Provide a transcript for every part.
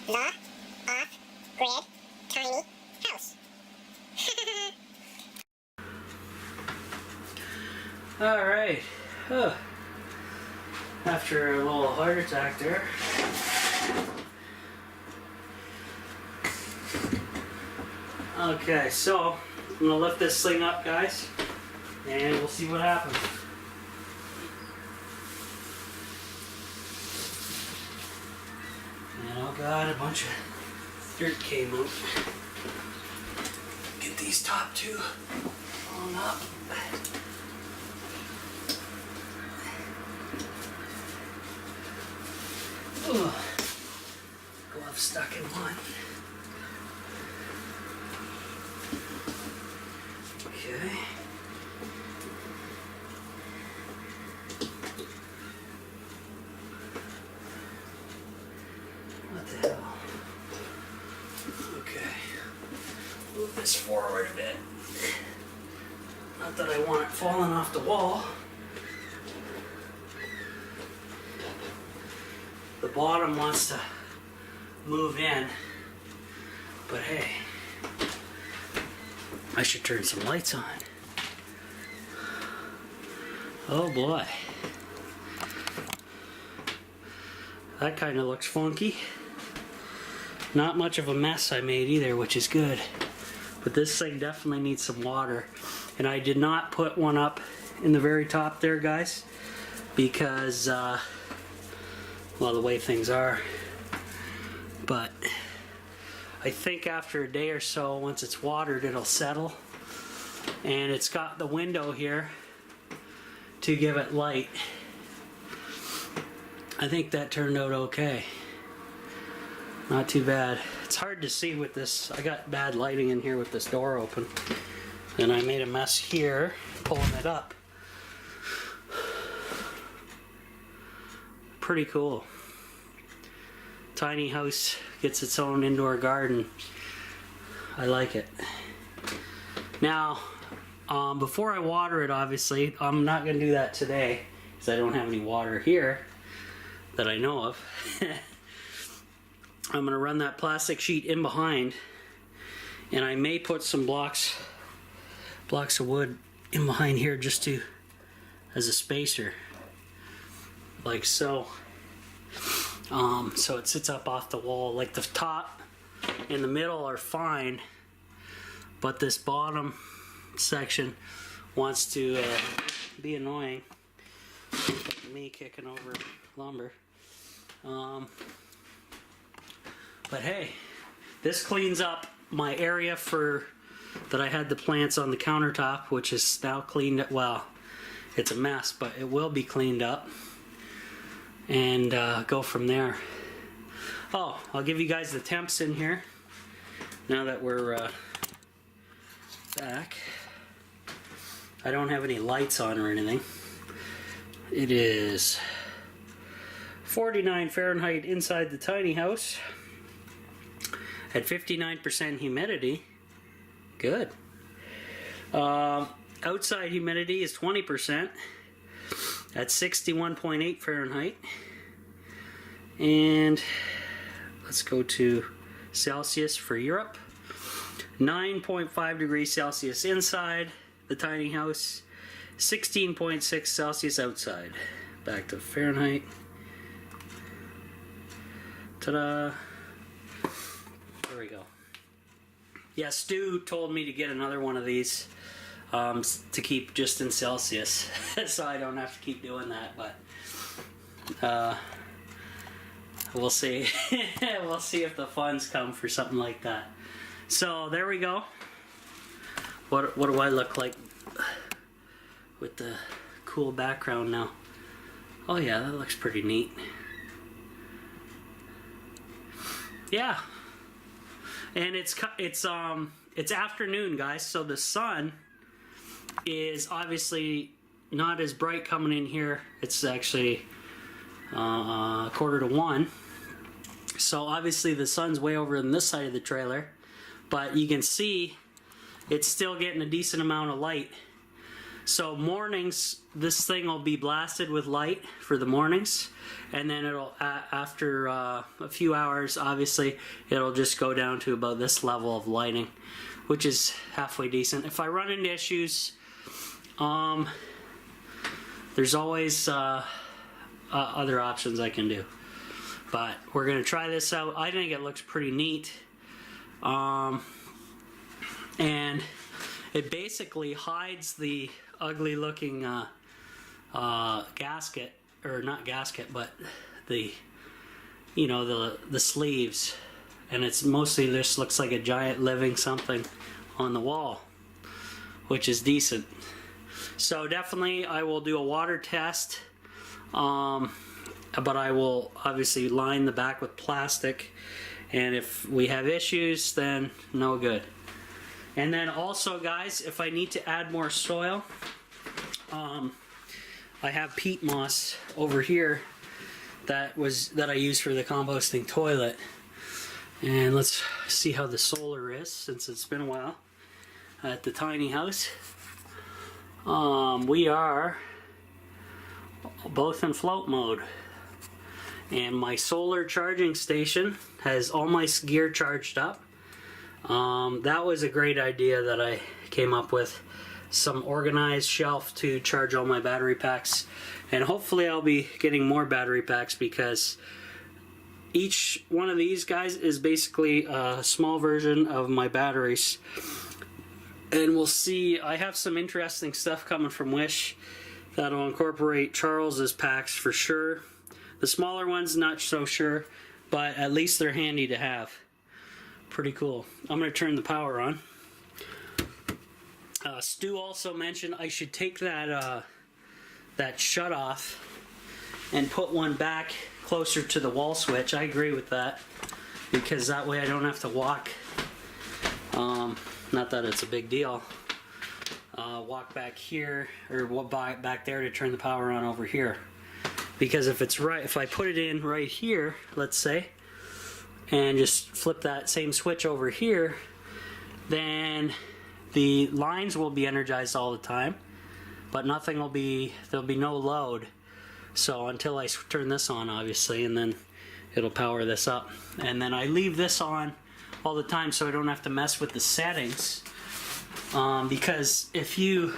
the off-grid tiny house. Alright. After a little heart attack there. Okay, so I'm gonna lift this thing up, guys, and we'll see what happens. And oh god, a bunch of dirt came out. Get these top two on up. Ugh. Glove stuck in one. Okay. What the hell? Okay. Move this forward a bit. Not that I want it falling off the wall. The bottom wants to move in, but hey, I should turn some lights on. Oh boy. That kind of looks funky. Not much of a mess I made either, which is good. But this thing definitely needs some water. And I did not put one up in the very top there, guys, because well, the way things are. But I think after a day or so, once it's watered, it'll settle. And it's got the window here to give it light. I think that turned out okay. Not too bad. It's hard to see with this. I got bad lighting in here with this door open. And I made a mess here, pulling it up. Pretty cool. Tiny house gets its own indoor garden. I like it. Now, before I water it, obviously, I'm not going to do that today because I don't have any water here that I know of. I'm going to run that plastic sheet in behind, and I may put some blocks of wood in behind here just to as a spacer, like so. So it sits up off the wall. Like the top and the middle are fine, but this bottom section wants to be annoying. Me kicking over lumber. But hey, this cleans up my area for that I had the plants on the countertop, which is now cleaned up. Well, it's a mess, but it will be cleaned up. And go from there. Oh, I'll give you guys the temps in here now that we're back. I don't have any lights on or anything. It is 49 Fahrenheit inside the tiny house at 59% humidity. Good. Outside humidity is 20% at 61.8 Fahrenheit. And let's go to Celsius for Europe. 9.5 degrees Celsius inside the tiny house, 16.6 Celsius outside. Back to Fahrenheit. Ta-da! There we go. Yeah, Stu told me to get another one of these to keep just in Celsius, so I don't have to keep doing that, but we'll see. We'll see if the funds come for something like that. So there we go. What do I look like with the cool background now? Oh yeah, that looks pretty neat. Yeah. And it's afternoon, guys, so the sun is obviously not as bright coming in here. It's actually 1:45. So obviously the sun's way over on this side of the trailer, but you can see it's still getting a decent amount of light. So mornings, this thing will be blasted with light for the mornings, and then it'll after a few hours, obviously, it'll just go down to about this level of lighting, which is halfway decent. If I run into issues, there's always other options I can do. But we're gonna try this out. I think it looks pretty neat, and it basically hides the ugly looking gasket, or not gasket, but the, you know, the sleeves, and it's mostly just looks like a giant living something on the wall, which is decent. So definitely I will do a water test, but I will obviously line the back with plastic, and if we have issues, then no good. And then also, guys, if I need to add more soil, I have peat moss over here that I used for the composting toilet. And let's see how the solar is, since it's been a while at the tiny house. We are both in float mode, and my solar charging station has all my gear charged up. That was a great idea that I came up with. Some organized shelf to charge all my battery packs, and hopefully I'll be getting more battery packs, because each one of these guys is basically a small version of my batteries. And we'll see, I have some interesting stuff coming from Wish that'll incorporate Charles's packs for sure. The smaller ones, not so sure, but at least they're handy to have. Pretty cool. I'm going to turn the power on. Stu also mentioned I should take that that shut off and put one back closer to the wall switch. I agree with that, because that way I don't have to walk. Not that it's a big deal. Walk back here, or walk back there to turn the power on over here. Because if I put it in right here, let's say, and just flip that same switch over here, then the lines will be energized all the time, but there'll be no load. So until I turn this on, obviously, and then it'll power this up. And then I leave this on all the time so I don't have to mess with the settings. Because if you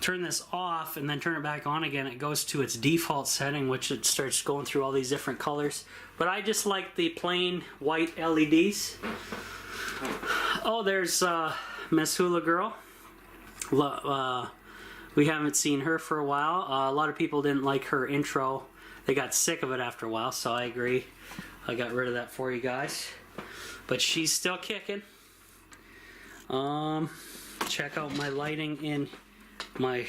turn this off and then turn it back on again, it goes to its default setting, which it starts going through all these different colors. But I just like the plain white LEDs. Oh, there's Miss Hula Girl. We haven't seen her for a while. A lot of people didn't like her intro. They got sick of it after a while, so I agree. I got rid of that for you guys. But she's still kicking. Check out my lighting in my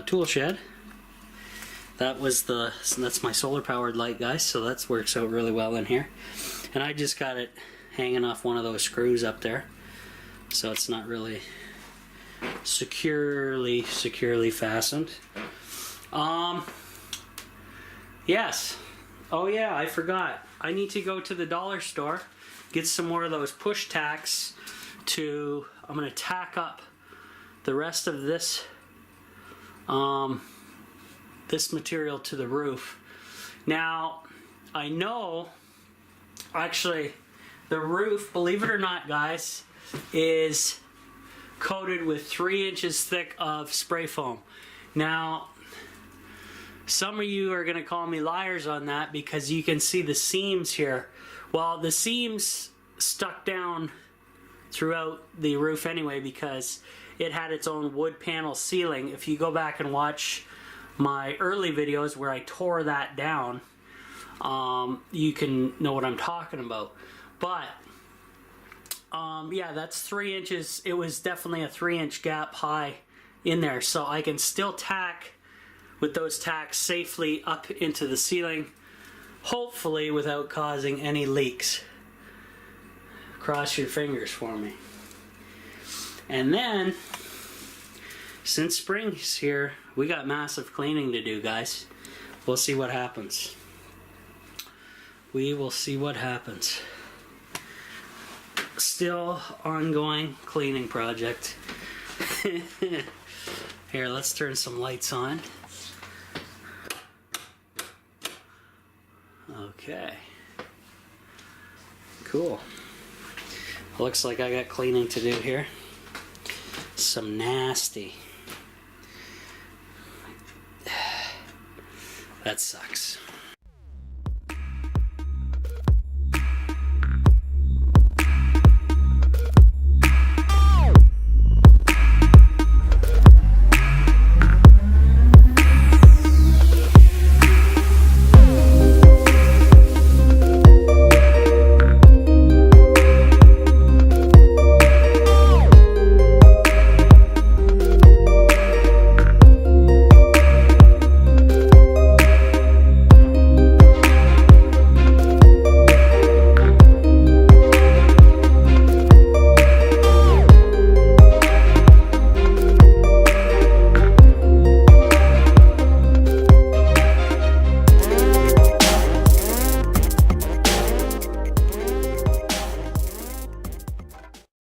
tool shed. That's my solar powered light, guys, so that works out really well in here. And I just got it hanging off one of those screws up there, so it's not really securely fastened. Yes. Oh yeah, I forgot. I need to go to the dollar store, get some more of those push tacks I'm going to tack up the rest of this this material to the roof. Now, I know, actually, the roof, believe it or not, guys, is coated with 3 inches thick of spray foam. Now, some of you are going to call me liars on that, because you can see the seams here. Well, the seams stuck down throughout the roof anyway, because it had its own wood panel ceiling. If you go back and watch my early videos where I tore that down, you can know what I'm talking about. But yeah, that's 3 inches. It was definitely a 3-inch gap high in there, so I can still tack with those tacks safely up into the ceiling, hopefully without causing any leaks. Cross your fingers for me. And then, since spring's here, we got massive cleaning to do, guys. We'll see what happens. We will see what happens. Still ongoing cleaning project. Here, let's turn some lights on. Okay. Cool. Looks like I got cleaning to do here. Some nasty. That sucks.